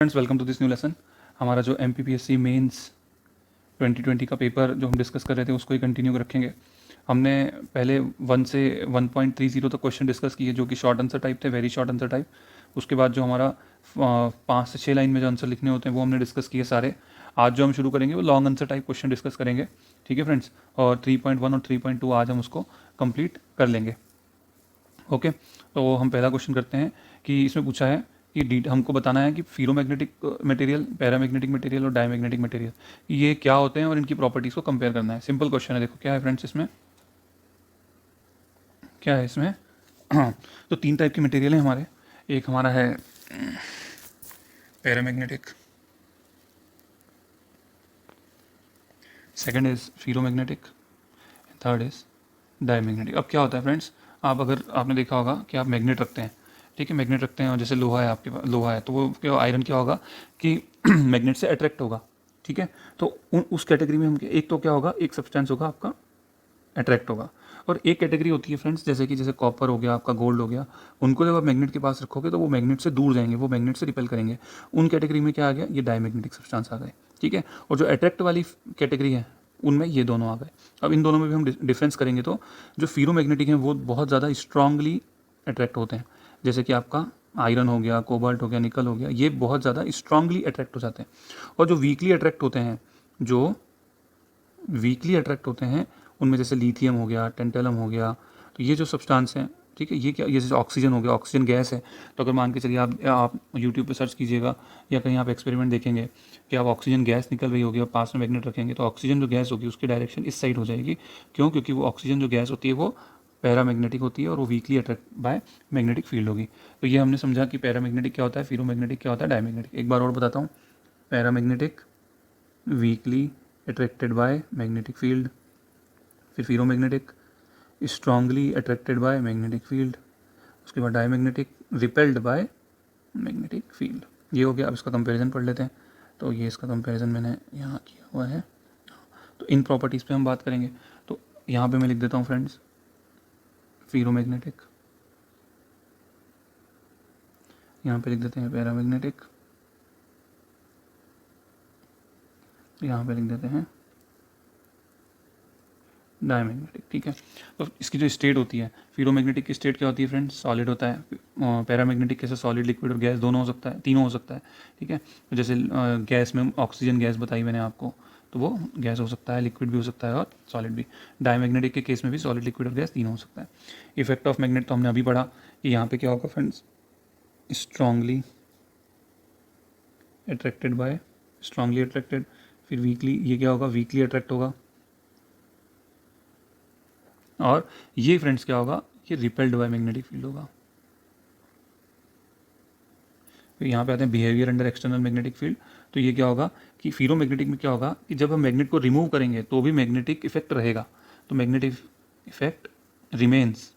Friends, welcome to this new lesson. हमारा जो MPPSC mains 2020 का पेपर जो हम डिस्कस कर रहे थे उसको ही कंटिन्यू रखेंगे। हमने पहले 1 से 1.30 तक क्वेश्चन डिस्कस किए जो कि शॉर्ट आंसर टाइप थे, वेरी शॉर्ट आंसर टाइप। उसके बाद जो हमारा 5 से 6 लाइन में जो आंसर लिखने होते हैं वो हमने डिस्कस किए सारे। आज जो हम शुरू करेंगे वो long answer type question discuss करेंगे, ठीक है फ्रेंड्स। और 3.1 और 3.2 आज हम उसको कंप्लीट कर लेंगे। ओके, तो हम पहला क्वेश्चन करते हैं कि इसमें पूछा है कि हमको बताना है कि फेरोमैग्नेटिक मटेरियल, पैरामैग्नेटिक मटेरियल और डायमैग्नेटिक मटेरियल ये क्या होते हैं और इनकी प्रॉपर्टीज़ को कंपेयर करना है। सिंपल क्वेश्चन है। देखो क्या है फ्रेंड्स, इसमें क्या है इसमें हाँ, तो 3 टाइप के मटेरियल हैं हमारे। एक हमारा है paramagnetic, second is ferromagnetic, third is diamagnetic. अब क्या होता है फ्रेंड्स, अगर आपने देखा होगा कि आप मैग्नेट रखते हैं, ठीक है, मैग्नेट रखते हैं और जैसे लोहा है, आपके पास लोहा है तो वो क्या आयरन क्या होगा कि मैग्नेट से अट्रैक्ट होगा, ठीक है। तो उस कैटेगरी में हम एक तो क्या होगा, एक सब्सटेंस होगा आपका अट्रैक्ट होगा। और एक कैटेगरी होती है फ्रेंड्स, जैसे कॉपर हो गया, आपका गोल्ड हो गया, उनको जब आप मैग्नेट के पास रखोगे तो वो मैग्नेट से दूर जाएंगे, वो मैग्नेट से रिपेल करेंगे। उन कैटेगरी में क्या आ गया, ये डायमैग्नेटिक सब्सटेंस आ गए, ठीक है। और जो अट्रैक्ट वाली कैटेगरी है उनमें ये दोनों आ गए। अब इन दोनों में भी हम डिफरेंस करेंगे तो जो फेरोमैग्नेटिक हैं वो बहुत ज़्यादा स्ट्रांगली अट्रैक्ट होते हैं। जैसे कि आपका आयरन हो गया, कोबाल्ट हो गया, निकल हो गया, ये बहुत ज़्यादा स्ट्रांगली अट्रैक्ट हो जाते हैं। और जो वीकली अट्रैक्ट होते हैं, जो वीकली अट्रैक्ट होते हैं उनमें जैसे लिथियम हो गया, टेंटलम हो गया, तो ये जो सब्सटेंस हैं, ठीक है, ये क्या, ये जैसे ऑक्सीजन हो गया, ऑक्सीजन गैस है। तो अगर मान के चलिए आप यूट्यूब पे सर्च कीजिएगा या कहीं आप एक्सपेरिमेंट देखेंगे कि आप ऑक्सीजन गैस निकल रही होगी और पास में मैग्नेट रखेंगे तो ऑक्सीजन जो गैस होगी उसकी डायरेक्शन इस साइड हो जाएगी। क्यों? क्योंकि वो ऑक्सीजन जो गैस होती है वो पैरामैग्नेटिक होती है और वो weekly attract bye magnetic field होगी। तो ये हमने समझा कि पैरामैग्नेटिक क्या होता है, फेरोमैग्नेटिक क्या होता है, डायमैग्नेटिक। एक बार और बताता हूँ, paramagnetic weakly attracted by magnetic field, फिर ferromagnetic strongly attracted by magnetic field, उसके बाद diamagnetic repelled by magnetic field. ये हो गया। अब इसका कंपैरिजन पढ़ लेते हैं। तो ये इसका कंपैरिजन मैंने यहाँ किया हुआ है। तो इन प्रॉपर्टीज़ पे हम बात करेंगे। तो यहाँ पे मैं लिख देता हूँ फ्रेंड्स, फेरोमैग्नेटिक, यहाँ पे लिख देते हैं पैरामैग्नेटिक, यहाँ पे लिख देते हैं डायमैग्नेटिक, ठीक है। तो इसकी जो स्टेट होती है, फेरोमैग्नेटिक की स्टेट क्या होती है फ्रेंड्स, सॉलिड होता है। पैरामैग्नेटिक कैसे, सॉलिड, लिक्विड और गैस दोनों हो सकता है, तीनों हो सकता है, ठीक है। तो जैसे गैस में ऑक्सीजन गैस बताई मैंने आपको, तो वो गैस हो सकता है, लिक्विड भी हो सकता है और सॉलिड भी। डायमैग्नेटिक के केस में भी सॉलिड, लिक्विड और गैस तीनों हो सकता है। इफेक्ट ऑफ मैग्नेट तो हमने अभी पढ़ा कि यहाँ पे क्या होगा friends, strongly attracted bye, strongly attracted, फिर वीकली, ये क्या होगा, वीकली अट्रैक्ट होगा। और ये फ्रेंड्स क्या होगा, ये रिपेल्ड बाय मैग्नेटिक फील्ड होगा। तो यहाँ पे आते हैं behaviour under external magnetic field. तो ये क्या होगा कि फेरोमैग्नेटिक में क्या होगा कि जब हम मैग्नेट को रिमूव करेंगे तो भी मैग्नेटिक इफेक्ट रहेगा। तो magnetic effect remains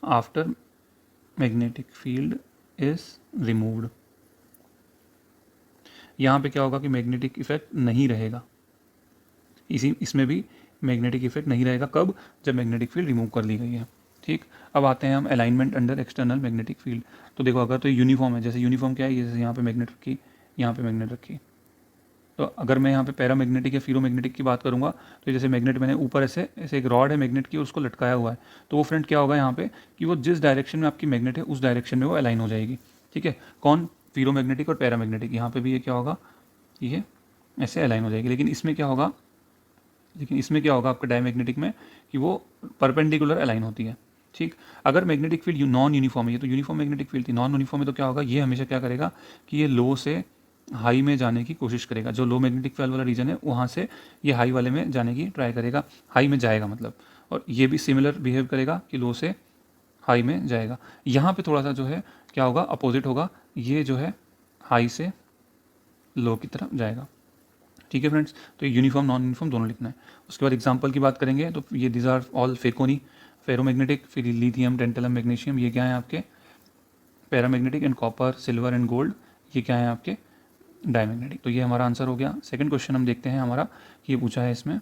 after magnetic field is removed. यहाँ पे क्या होगा कि मैग्नेटिक इफेक्ट नहीं रहेगा, इसमें भी मैग्नेटिक इफेक्ट नहीं रहेगा। कब? जब मैग्नेटिक फील्ड रिमूव कर ली गई है, ठीक। अब आते हैं हम alignment under external magnetic field. तो देखो अगर तो यूनिफॉर्म है, जैसे यूनिफॉर्म क्या है, जैसे यहाँ पे मैग्नेट रखी, यहाँ पे मैग्नेट रखी, तो अगर मैं यहाँ पे पैरामैग्नेटिक या फेरोमैग्नेटिक की बात करूँगा तो जैसे मैग्नेट मैंने ऊपर ऐसे ऐसे एक रॉड है मैग्नेट की, उसको लटकाया हुआ है, तो वो फ्रेंड क्या होगा यहाँ पे कि वो जिस डायरेक्शन में आपकी मैग्नेट है उस डायरेक्शन में वो अलाइन हो जाएगी, ठीक है। कौन? फेरोमैग्नेटिक और पैरामैग्नेटिक। यहाँ पे भी ये क्या होगा, ये ऐसे अलाइन हो जाएगी। लेकिन इसमें क्या होगा आपके डायमैग्नेटिक में कि वो परपेंडिकुलर अलाइन होती है, ठीक। अगर मैग्नेटिक फील्ड नॉन यूनिफॉर्म है, ये तो यूनिफॉर्म मैग्नेटिक फील्ड थी, नॉन यूनिफॉर्म है तो क्या होगा, ये हमेशा क्या करेगा कि ये लो से हाई में जाने की कोशिश करेगा। जो लो मैग्नेटिक फील्ड वाला रीजन है वहाँ से ये हाई वाले में जाने की ट्राई करेगा, हाई में जाएगा मतलब। और ये भी सिमिलर बिहेव करेगा कि लो से हाई में जाएगा। यहाँ पे थोड़ा सा जो है क्या होगा, अपोजिट होगा, ये जो है हाई से लो की तरफ जाएगा, ठीक है फ्रेंड्स। तो यूनिफॉर्म नॉन यूनिफॉर्म दोनों लिखना है। उसके बाद एग्जांपल की बात करेंगे तो ये दिस आर ऑल फेकोनी, फेरोमैग्नेटिक, फिर लिथियम, टेंटलम, मैग्नीशियम, ये क्या है आपके paramagnetic, and copper, silver and gold, ये क्या है आपके डायमैग्नेटिक। तो ये हमारा आंसर हो गया। सेकंड क्वेश्चन हम देखते हैं हमारा, ये पूछा है इसमें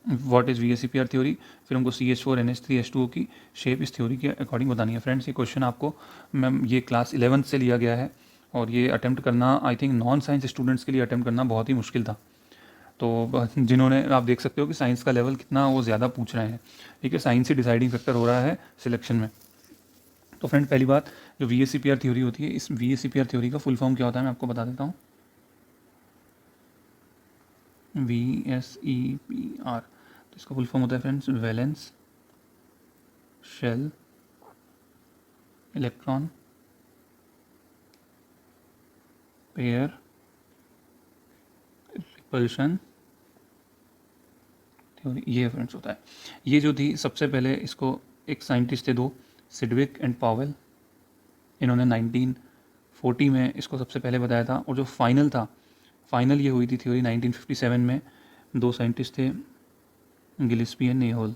व्हाट इज़ VSEPR थ्योरी, फिर हमको CH4NH3H2O की शेप इस थ्योरी के अकॉर्डिंग बतानी है। फ्रेंड्स ये क्वेश्चन आपको मैम ये क्लास 11th से लिया गया है और ये अटैम्प्ट करना I think non science students के लिए अटैम्प्ट करना बहुत ही मुश्किल था। तो जिन्होंने आप देख सकते हो कि साइंस का लेवल कितना वो ज़्यादा पूछ रहे हैं, ठीक है, साइंस ही डिसाइडिंग फैक्टर हो रहा है सिलेक्शन में। तो फ्रेंड पहली बात जो VSEPR थ्योरी होती है, इस VSEPR थ्योरी का फुल फॉर्म क्या होता है मैं आपको बता देता हूँ। VSEPR, तो इसका फुल फॉर्म होता है friends valence shell electron pair repulsion theory, ये फ्रेंड्स होता है। ये जो थी सबसे पहले इसको एक साइंटिस्ट थे दो, सिडविक एंड पावेल, इन्होंने 1940 में इसको सबसे पहले बताया था। और जो फाइनल ये हुई थी थ्योरी 1957 में, दो साइंटिस्ट थे गिलिस्पी एंड नेहोल,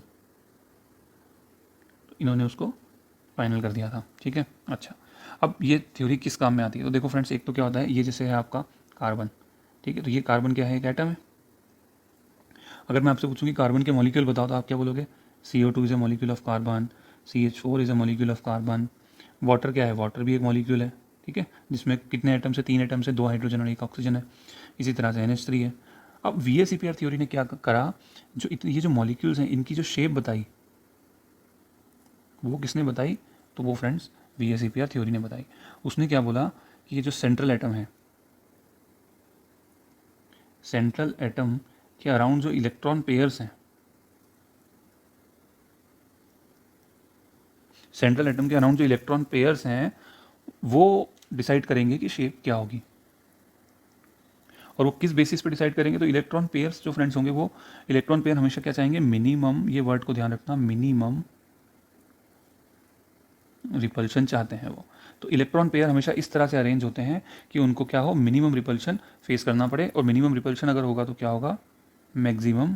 तो इन्होंने उसको फाइनल कर दिया था, ठीक है। अच्छा, अब ये थ्योरी किस काम में आती है, तो देखो फ्रेंड्स एक तो क्या होता है, ये जैसे है आपका कार्बन, ठीक है, तो ये कार्बन क्या है, एक एटम है। अगर मैं आपसे पूछूं कि कार्बन के मॉलिक्यूल बताओ तो आप क्या बोलोगे, CO2 is a molecule of carbon, CH4 is a molecule of carbon. Water क्या है, वाटर भी एक मॉलिक्यूल है, ठीक है, जिसमें कितने एटम से, 3 एटम से, 2 हाइड्रोजन और 1 ऑक्सीजन है। इसी तरह से NH3 है। अब VSEPR थ्योरी ने क्या करा, जो ये जो मॉलिक्यूल्स हैं इनकी जो शेप बताई, वो किसने बताई, तो वो फ्रेंड्स VSEPR थ्योरी ने बताई। उसने क्या बोला कि ये जो सेंट्रल एटम है, सेंट्रल एटम के अराउंड जो इलेक्ट्रॉन पेयर्स हैं, सेंट्रल एटम के अराउंड जो इलेक्ट्रॉन पेयर्स हैं वो डिसाइड करेंगे कि शेप क्या होगी। और वो किस बेसिस पे डिसाइड करेंगे, तो इलेक्ट्रॉन पेयर्स जो फ्रेंड्स होंगे वो इलेक्ट्रॉन पेयर हमेशा क्या चाहेंगे, मिनिमम, ये वर्ड को ध्यान रखना, मिनिमम रिपल्शन चाहते हैं वो। तो इलेक्ट्रॉन पेयर हमेशा इस तरह से अरेंज होते हैं कि उनको क्या हो, मिनिमम रिपल्शन फेस करना पड़े, और मिनिमम रिपल्शन अगर होगा तो क्या होगा, मैक्सिमम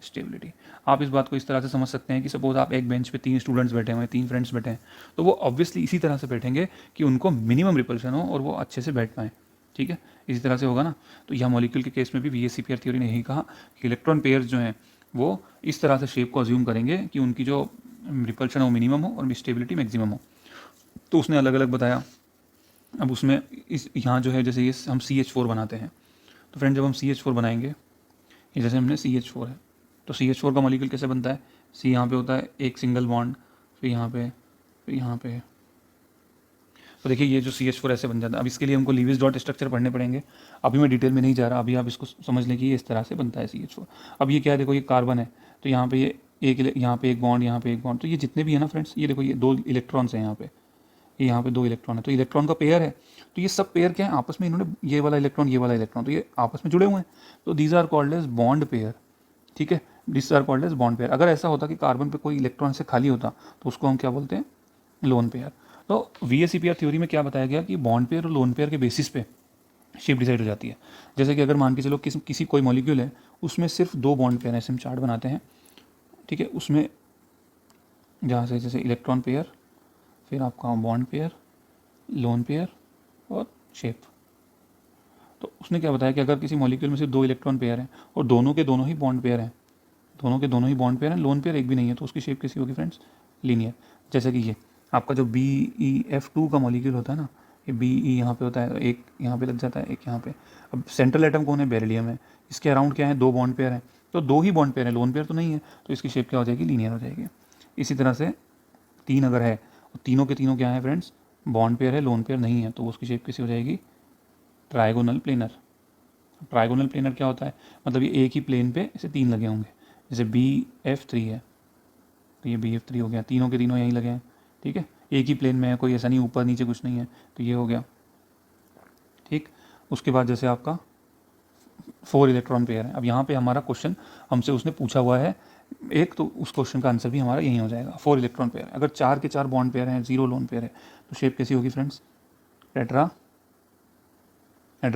स्टेबिलिटी। आप इस बात को इस तरह से समझ सकते हैं कि सपोज आप एक बेंच पे 3 स्टूडेंट्स बैठे हुए हैं, 3 फ्रेंड्स बैठे हैं, तो वो ऑब्वियसली इसी तरह से बैठेंगे कि उनको मिनिमम रिपल्शन हो और वो अच्छे से बैठ पाएँ, ठीक है, इसी तरह से होगा ना। तो यह मॉलिक्यूल के केस में भी VSEPR थ्योरी ने यही कहा कि इलेक्ट्रॉन पेयर्स जो हैं वो इस तरह से शेप को अज्यूम करेंगे कि उनकी जो रिपल्शन हो मिनिमम हो और स्टेबिलिटी मैक्सिमम हो। तो उसने अलग अलग बताया। अब उसमें इस यहाँ जो है, जैसे ये हम CH4 बनाते हैं, तो फ्रेंड जब हम CH4 बनाएंगे, ये जैसे हमने CH4 है, तो CH4 का मॉलिक्यूल कैसे बनता है, C यहाँ पे होता है एक सिंगल बॉन्ड, फिर यहाँ पे, फिर यहाँ पे, तो देखिए ये जो CH4 ऐसे बन जाता है। अब इसके लिए हमको लीविस डॉट स्ट्रक्चर पढ़ने पड़ेंगे, अभी मैं डिटेल में नहीं जा रहा, अभी आप इसको समझ लें कि ये इस तरह से बनता है CH4। अब ये क्या है, देखो ये कार्बन है, तो यहाँ पे ये यहाँ पे एक बॉन्ड, यहाँ पे एक बॉन्ड, तो ये जितने भी है ना फ्रेंड्स, ये देखो ये 2 इलेक्ट्रॉन्स हैं यहाँ पे, ये यहाँ पे 2 इलेक्ट्रॉन है, तो इलेक्ट्रॉन का पेयर है। तो ये सब पेयर क्या है, आपस में इन्होंने ये वाला इलेक्ट्रॉन, ये वाला इलेक्ट्रॉन, तो ये आपस में जुड़े हुए हैं, तो these are called as bond pair, ठीक है, this are called as bond pair. अगर ऐसा होता कि कार्बन पे कोई इलेक्ट्रॉन से खाली होता तो उसको हम क्या बोलते हैं, लोन पेयर। तो VSEPR थ्योरी में क्या बताया गया कि बॉन्ड पेयर और लोन पेयर के बेसिस पे शेप डिसाइड हो जाती है। जैसे कि अगर मान के चलो किसी कोई मॉलिक्यूल है, उसमें सिर्फ 2 बॉन्ड पेयर, ऐसे हम चार्ट बनाते हैं, ठीक है, उसमें जहाँ से जैसे इलेक्ट्रॉन पेयर, फिर आपका बॉन्ड पेयर, लोन पेयर और शेप। तो उसने क्या बताया कि अगर किसी मॉलिक्यूल में सिर्फ 2 इलेक्ट्रॉन पेयर हैं और दोनों के दोनों ही बॉन्ड पेयर हैं, दोनों के दोनों ही बॉन्ड पेयर हैं, लोन पेयर एक भी नहीं है, तो उसकी शेप कैसी होगी फ्रेंड्स, लीनियर। जैसे कि ये आपका जो BeF2 का मॉलिक्यूल होता है ना, ये BE यहाँ पे होता है, एक यहाँ पे लग जाता है, एक यहाँ पे। अब सेंट्रल एटम कौन है, बेरिलियम है, इसके अराउंड क्या है, 2 बॉन्ड पेयर हैं, तो 2 ही बॉन्ड पेयर है, लोन पेयर तो नहीं है, तो इसकी शेप क्या हो जाएगी, लीनियर हो जाएगी। इसी तरह से 3 अगर है और तीनों के तीनों क्या है फ्रेंड्स, बॉन्ड पेयर है, लोन पेयर नहीं है, तो उसकी शेप कैसी हो जाएगी, ट्राइगोनल प्लेनर। ट्राइगोनल प्लेनर क्या होता है, मतलब ये एक ही प्लेन पे ऐसे 3 लगे होंगे, जैसे BF3 है, तो ये BF3 हो गया, तीनों के तीनों यहीं लगे हैं, ठीक है, एक ही प्लेन में है, कोई ऐसा नहीं ऊपर नीचे कुछ नहीं है, तो ये हो गया, ठीक। उसके बाद जैसे आपका 4 इलेक्ट्रॉन पेयर है। अब यहाँ पे हमारा क्वेश्चन हमसे उसने पूछा हुआ है एक, तो उस क्वेश्चन का आंसर भी हमारा यही हो जाएगा, 4 इलेक्ट्रॉन पेयर। अगर 4 के 4 बॉन्ड पेयर हैं, 0 लोन पेयर है, तो शेप कैसी होगी फ्रेंड्स, टेट्राहेड्रल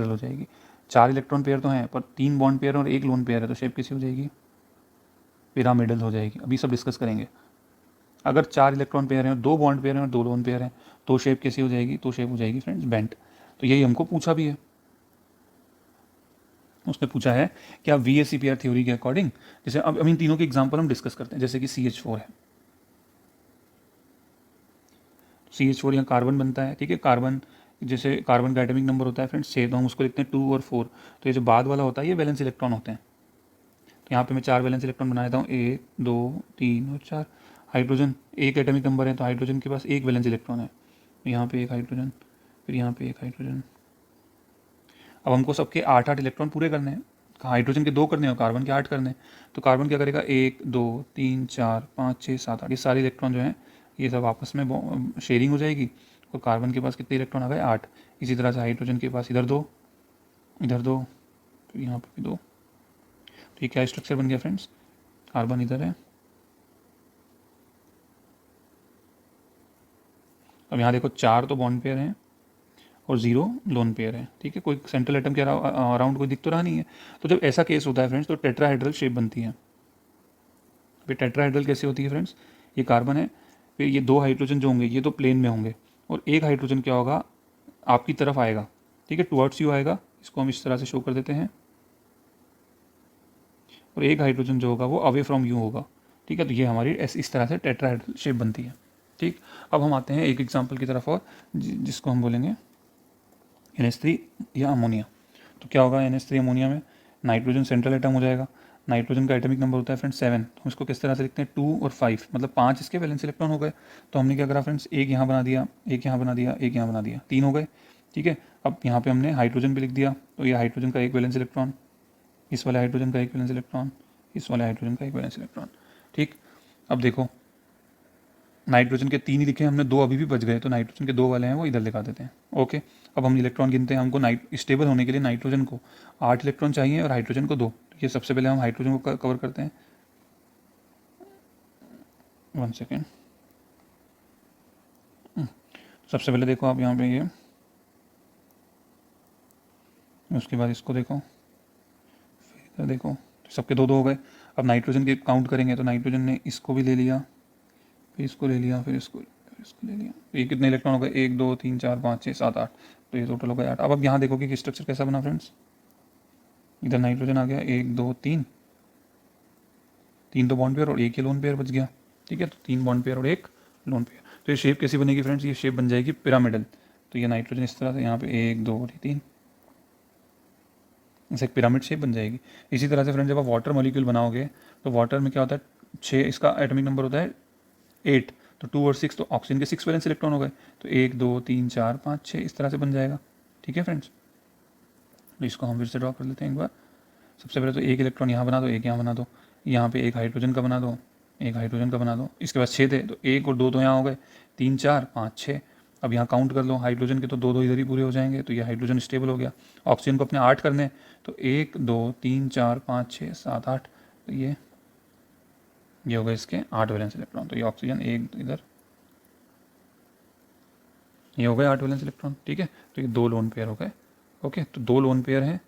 हो जाएगी। 4 इलेक्ट्रॉन पेयर तो हैं पर 3 बॉन्ड पेयर और 1 लोन पेयर है, तो शेप कैसी हो जाएगी, पिरामिडल हो जाएगी। अभी सब डिस्कस करेंगे। अगर 4 इलेक्ट्रॉन पेयर हैं और 2 बॉन्ड पेयर हैं और 2 लोन पेयर हैं, तो शेप कैसी हो जाएगी, तो शेप हो जाएगी फ्रेंड्स बेंट। तो यही हमको पूछा भी है। उसने पूछा है कि आप VSEPR थ्योरी के अकॉर्डिंग, जैसे अब इन तीनों के एग्जाम्पल हम डिस्कस करते हैं। जैसे कि CH4 है, CH4 यहाँ कार्बन बनता है, ठीक है। कार्बन, जैसे कार्बन का एटॉमिक नंबर होता है फ्रेंड्स 6, तो हम उसको लिखते हैं 2 और 4। तो ये जो बाद वाला होता है ये वैलेंस इलेक्ट्रॉन होते हैं। तो यहाँ पे मैं 4 वैलेंस इलेक्ट्रॉन बना देता हूँ, 1 2 3 और 4। हाइड्रोजन एक एटॉमिक नंबर है, तो हाइड्रोजन के पास एक वैलेंस इलेक्ट्रॉन है, यहाँ पे एक हाइड्रोजन, फिर यहाँ पे एक हाइड्रोजन। अब हमको सबके 8 8 इलेक्ट्रॉन पूरे करने हैं। हाइड्रोजन के 2 करने हैं और कार्बन के 8 करने हैं। तो कार्बन क्या करेगा, 1 2 3 4 5 6 7 8, ये सारे इलेक्ट्रॉन जो हैं ये सब आपस में शेयरिंग हो जाएगी। और कार्बन के पास कितने इलेक्ट्रॉन आ गए, 8। इसी तरह से हाइड्रोजन के पास इधर 2, इधर 2, फिर यहाँ पे भी 2। तो ये क्या स्ट्रक्चर बन गया फ्रेंड्स, कार्बन इधर है। अब यहाँ देखो 4 तो बॉन्ड पेयर हैं और 0 लोन पेयर है, ठीक है। कोई सेंट्रल एटम के अराउंड कोई दिख तो रहा नहीं है। तो जब ऐसा केस होता है फ्रेंड्स तो टेट्राहेड्रल शेप बनती है। फिर टेट्राहेड्रल कैसे होती है फ्रेंड्स, ये कार्बन है, फिर ये 2 हाइड्रोजन जो होंगे ये तो प्लेन में होंगे, और एक हाइड्रोजन क्या होगा, आपकी तरफ आएगा, ठीक है, टुवर्ड्स यू आएगा। इसको हम इस तरह से शो कर देते हैं। और एक हाइड्रोजन जो होगा वो अवे फ्रॉम यू होगा, ठीक है। तो ये हमारी इस तरह से टेट्राहेड्रल शेप बनती है, ठीक। अब हम आते हैं एक एग्जाम्पल की तरफ और जिसको हम बोलेंगे NH3 या अमोनिया। तो क्या होगा NH3 अमोनिया में, नाइट्रोजन सेंट्रल एटम हो जाएगा। नाइट्रोजन का एटॉमिक नंबर होता है फ्रेंड्स 7। हम इसको किस तरह से लिखते हैं, 2 और 5, मतलब 5 इसके वैलेंस इलेक्ट्रॉन हो गए। तो हमने क्या करा फ्रेंड्स, एक यहाँ बना दिया, एक यहाँ बना दिया, एक यहाँ बना दिया, 3 हो गए, ठीक है। अब यहाँ पे हमने हाइड्रोजन भी लिख दिया, तो ये हाइड्रोजन का एक वैलेंस इलेक्ट्रॉन, इस वाले हाइड्रोजन का एक वैलेंस इलेक्ट्रॉन, इस वाले हाइड्रोजन का एक वैलेंस इलेक्ट्रॉन, ठीक। अब देखो नाइट्रोजन के 3 ही लिखे हैं हमने, 2 अभी भी बच गए, तो नाइट्रोजन के 2 वाले हैं वो इधर लिखा देते हैं, ओके। अब हम इलेक्ट्रॉन गिनते हैं। हमको स्टेबल होने के लिए नाइट्रोजन को 8 इलेक्ट्रॉन चाहिए और हाइड्रोजन को 2। ये सबसे पहले हम हाइड्रोजन को कवर करते हैं, 1 सेकेंड। सबसे पहले देखो आप यहाँ पे ये, उसके बाद इसको देखो, फिर इधर देखो, तो सबके 2 2 हो गए। अब नाइट्रोजन के काउंट करेंगे तो नाइट्रोजन ने इसको भी ले लिया, फिर इसको ले लिया, फिर इसको ले लिया। तो ये कितने इलेक्ट्रॉन हो गए, 1 2 3 4 5 6 7 8। तो ये टोटल हो गया 8। अब यहाँ देखो कि स्ट्रक्चर कैसा बना फ्रेंड्स, इधर नाइट्रोजन आ गया, 1 2 3, 3 तो बॉन्ड पेयर और एक ही लोन पेयर बच गया, ठीक है। तो 3 बॉन्ड पेयर और एक लोन पेयर। तो ये शेप कैसी बनेगी फ्रेंड्स, ये शेप बन जाएगी पिरामिडल। तो ये नाइट्रोजन इस तरह से, यहाँ पे 1 2 और 3, ऐसे एक पिरामिड शेप बन जाएगी। इसी तरह से फ्रेंड्स जब आप वाटर मॉलिक्यूल बनाओगे तो वाटर में क्या होता है, 6 इसका एटॉमिक नंबर होता है 8, तो 2 और 6, तो ऑक्सीजन के 6 वैलेंस इलेक्ट्रॉन हो गए। तो 1 2 3 4 5 6 इस तरह से बन जाएगा, ठीक है फ्रेंड्स। तो इसको हम फिर से ड्रॉ कर लेते हैं एक बार। सबसे पहले तो एक इलेक्ट्रॉन यहाँ बना दो, एक यहाँ बना दो, यहाँ पे एक हाइड्रोजन का बना दो, एक हाइड्रोजन का बना दो। इसके बाद 6 थे, तो 1 और 2 तो यहाँ हो गए, 3 4 5 6। अब यहाँ काउंट कर लो, हाइड्रोजन के तो 2 2 इधर ही पूरे हो जाएंगे, तो ये हाइड्रोजन स्टेबल हो गया। ऑक्सीजन को अपने 8 करने हैं, तो 1 2 3 4 5 6 7 8। तो ये हो गए इसके 8 वैलेंस इलेक्ट्रॉन। तो ये ऑक्सीजन एक इधर, ये हो गए 8 वैलेंस इलेक्ट्रॉन, ठीक है। तो ये 2 लोन पेयर हो गए, ओके। तो 2 लोन पेयर हैं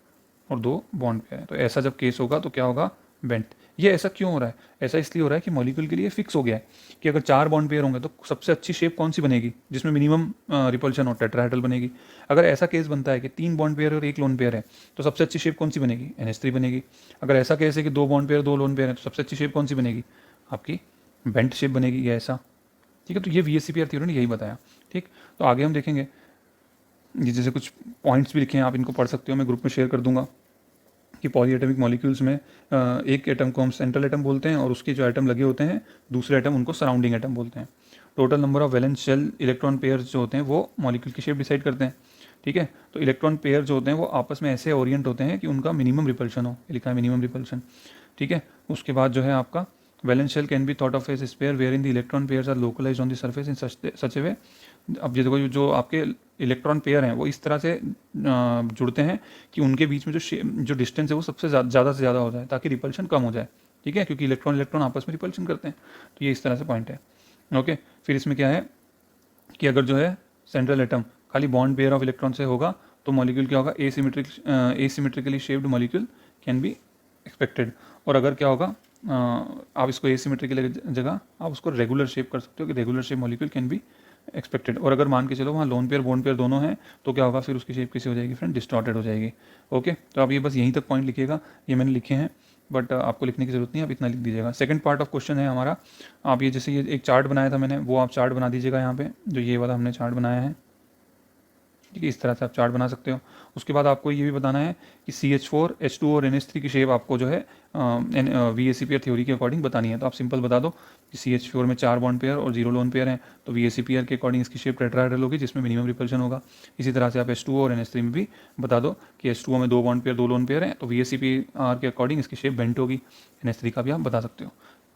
और 2 बॉन्ड पेयर हैं। तो ऐसा जब केस होगा तो क्या होगा, बेंट। ये ऐसा क्यों हो रहा है, ऐसा इसलिए हो रहा है कि मॉलिक्यूल के लिए फिक्स हो गया है कि अगर 4 बॉन्ड पेयर होंगे तो सबसे अच्छी शेप कौन सी बनेगी, जिसमें मिनिमम रिपल्शन हो, टेट्राहेड्रल बनेगी। अगर ऐसा केस बनता है कि 3 बॉन्ड पेयर और 1 लोन पेयर है तो सबसे अच्छी शेप कौन सी बनेगी, NH3 बनेगी। अगर ऐसा केस है कि 2 बॉन्ड पेयर 2 लोन पेयर है तो सबसे अच्छी शेप कौन सी बनेगी, आपकी बेंट शेप बनेगी, या ऐसा, ठीक है। तो ये VSEPR थ्योरी ने यही बताया, ठीक। तो आगे हम देखेंगे, ये जैसे कुछ पॉइंट्स भी लिखे हैं, आप इनको पढ़ सकते हो, मैं ग्रुप में शेयर कर दूंगा कि पॉलीएटॉमिक मॉलिक्यूल्स में एक एटम को हम सेंट्रल एटम बोलते हैं और उसके जो एटम लगे होते हैं दूसरे एटम उनको सराउंडिंग एटम बोलते हैं। Total number of valence shell electron pairs जो होते हैं वो मॉलिक्यूल की शेप डिसाइड करते हैं, ठीक है। तो इलेक्ट्रॉन पेयर जो होते हैं वो आपस में ऐसे ओरिएंट होते हैं कि उनका मिनिमम रिपल्शन हो, लिखा है मिनिमम रिपल्शन, ठीक है। उसके बाद जो है आपका valence shell can be thought of as sphere where in the electron pairs are localized on the surface in such a way. अब ये देखो जो आपके इलेक्ट्रॉन पेयर हैं वो इस तरह से जुड़ते हैं कि उनके बीच में जो डिस्टेंस है वो सबसे ज़्यादा से ज़्यादा हो जाए ताकि रिपल्शन कम हो जाए, ठीक है, क्योंकि इलेक्ट्रॉन इलेक्ट्रॉन आपस में रिपल्शन करते हैं। तो ये इस तरह से पॉइंट है, ओके। फिर इसमें क्या है कि अगर जो है सेंट्रल एटम खाली बॉन्ड पेयर ऑफ इलेक्ट्रॉन से होगा तो मॉलिक्यूल क्या होगा, asymmetrically shaped molecule can be expected. और अगर क्या होगा, आप इसको एसिमेट्रिकल जगह आप उसको रेगुलर शेप कर सकते हो कि regular shape molecule can be expected. और अगर मान के चलो वहाँ लोन पेयर बॉन्ड पेयर दोनों हैं तो क्या होगा, फिर उसकी शेप कैसी हो जाएगी फ्रेंड, डिस्टॉर्टेड हो जाएगी। ओके, तो आप ये बस यहीं तक पॉइंट लिखिएगा, ये मैंने लिखे हैं, बट आपको लिखने की जरूरत नहीं है, आप इतना लिख दीजिएगा। सेकंड पार्ट ऑफ क्वेश्चन है हमारा, आप ये जैसे ये एक चार्ट बनाया था मैंने, वो आप चार्ट बना दीजिएगा यहाँ पे, जो ये वाला हमने चार्ट बनाया है, ठीक है, इस तरह से आप चार्ट बना सकते हो। उसके बाद आपको ये भी बताना है कि CH4 H2 और NH3 की शेप आपको जो है VACPR थ्योरी के अकॉर्डिंग बतानी है। तो आप सिंपल बता दो कि CH4 में 4 बॉन्ड पेयर और 0 लोन पेयर हैं, तो VACPR के अकॉर्डिंग इसकी शेप टेट्राहेड्रल होगी जिसमें मिनिमम रिपल्शन होगा। इसी तरह से आप H2O और NH3 में भी बता दो कि H2O में 2 बॉन्ड पेयर 2 लोन पेयर हैं, तो VACPR के अकॉर्डिंग इसकी शेप बेंट होगी। NH3 का भी आप बता सकते हो।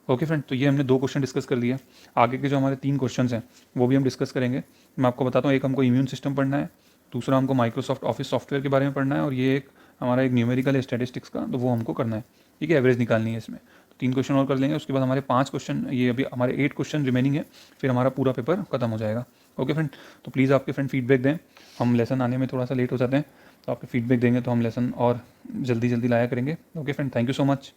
ओके फ्रेंड, तो ये हमने 2 क्वेश्चन डिस्कस कर लिया। आगे के जो हमारे 3 क्वेश्चन हैं वो भी हम डिस्कस करेंगे। मैं आपको बताता हूँ, एक हमको इम्यून सिस्टम पढ़ना है, दूसरा हमको माइक्रोसॉफ्ट ऑफिस सॉफ्टवेयर के बारे में पढ़ना है, और ये एक हमारा एक न्यूमेरिकल है स्टैटिस्टिक्स का, तो वो हमको करना है। ठीक है, एवरेज निकालनी है इसमें। तो 3 क्वेश्चन और कर लेंगे, उसके बाद हमारे 5 क्वेश्चन, ये अभी हमारे 8 क्वेश्चन रिमेनिंग है, फिर हमारा पूरा पेपर खत्म हो जाएगा। ओके फ्रेंड, तो प्लीज़ आपके फ्रेंड फीडबैक दें, हम लेसन आने में थोड़ा सा लेट हो जाते हैं, तो आपके फीडबैक देंगे तो हम लेसन और जल्दी जल्दी लाया करेंगे। Okay friend, thank you so much.